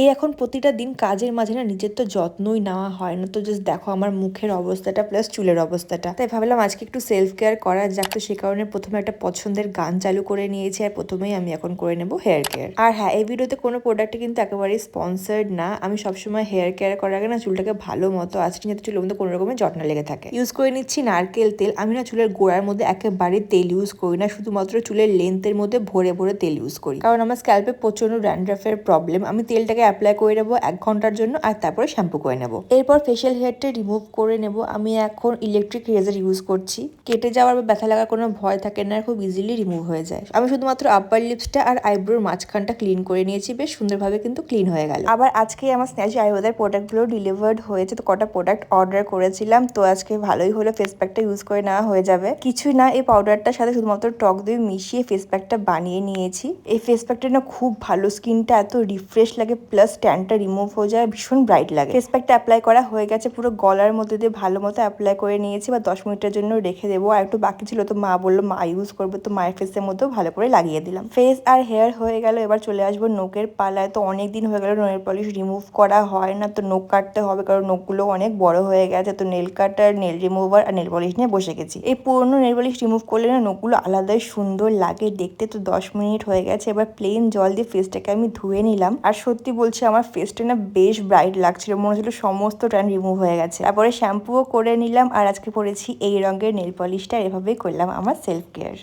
এই এখন প্রতিটা দিন কাজের মাঝে না নিজের তো যত্নই নেওয়া হয় না। তো জাস্ট দেখো আমার মুখের অবস্থাটা প্লাস চুলের অবস্থাটা। তাই ভাবলাম আজকে একটু সেলফ কেয়ার করা যাক। তো সে কারণে প্রথমে একটা পছন্দের গান চালু করে নিয়েছি আর প্রথমেই আমি এখন করে নেব হেয়ার কেয়ার। আর হ্যাঁ, এই ভিডিওতে কোনো প্রোডাক্টে কিন্তু একেবারেই স্পন্সার্ড না। আমি সবসময় হেয়ার কেয়ার করার আগে না চুলটাকে ভালো মতো আঁচড়ে যাতে চুলের মধ্যে কোনো রকমের জট না লেগে থাকে। ইউজ করে নিচ্ছি নারকেল তেল। আমি না চুলের গোড়ার মধ্যে একেবারে তেল ইউজ করি না, শুধুমাত্র চুলের লেন্থের মধ্যে ভরে ভরে তেল ইউজ করি, কারণ আমার স্ক্যাল্পে প্রচন্ড ড্যান্ড্রাফের প্রবলেম। আমি তেলটাকে অ্যাপ্লাই করে নেবো 1 ঘন্টার জন্য আর তারপরে শ্যাম্পু করে নেবো। এরপর ফেশিয়াল হেয়ারটা রিমুভ করে নেব। আমি এখন ইলেকট্রিক রেজার ইউজ করছি। কেটে যাওয়ার বা ব্যথা লাগার কোনো ভয় থাকে না, খুব ইজিলি রিমুভ হয়ে যায়। আমি শুধুমাত্র আপার লিপসটা আর আইব্রোর মাঝখানটা ক্লিন করে নিয়েছি, বেশ সুন্দরভাবে কিন্তু ক্লিন হয়ে গেল। আবার আজকে আমার স্ন্যাচি আয়ুর্বেদার প্রোডাক্টগুলো ডেলিভার্ড হয়েছে, তো কটা প্রোডাক্ট অর্ডার করেছিলাম, তো আজকে ভালোই হলো ফেস প্যাকটা ইউজ করে নেওয়া হয়ে যাবে। কিছুই না, এই পাউডারটার সাথে শুধুমাত্র টক দই মিশিয়ে ফেস প্যাকটা বানিয়ে নিয়েছি। এই ফেস প্যাকটা না খুব ভালো, স্কিনটা এত রিফ্রেশ লাগে, প্লাস ট্যানটা রিমুভ হয়ে যায়, ভীষণ ব্রাইট লাগে। ফেস প্যাকটা অ্যাপ্লাই করা হয়ে গেছে, পুরো গলার মধ্যে দিয়ে ভালো মতো অ্যাপ্লাই করে নিয়েছি বা 10 মিনিটের জন্য রেখে দেবো। আর একটু বাকি ছিল, তো মা বললো মা ইউজ করবে, তো মায়ের ফেসের মধ্যেও ভালো করে লাগিয়ে দিলাম। ফেস আর হেয়ার হয়ে গেল, এবার চলে আসবো নোকের পালায়। তো অনেক দিন হয়ে গেল নেল পলিশ রিমুভ করা হয় না, তো নোক কাটতে হবে, কারণ নোকগুলো অনেক বড় হয়ে গেছে। তো নেল কাটার, নেল রিমুভার আর নেল পলিশ নিয়ে বসে গেছি। এই পুরনো নেল পলিশ রিমুভ করলে না নোকগুলো আলাদাই সুন্দর লাগে দেখতে। তো 10 মিনিট হয়ে গেছে, এবার প্লেন জল দিয়ে ফেসটাকে আমি ধুয়ে নিলাম। আর সত্যি বলছি আমার ফেসটা না বেশ ব্রাইট লাগছিল, মনে হচ্ছিল সমস্ত ট্যান রিমুভ হয়ে গেছে। তারপরে শ্যাম্পুও করে নিলাম আর আজকে পরেছি এই রঙের নেল পলিশটা। এভাবেই করলাম আমার সেলফ কেয়ার।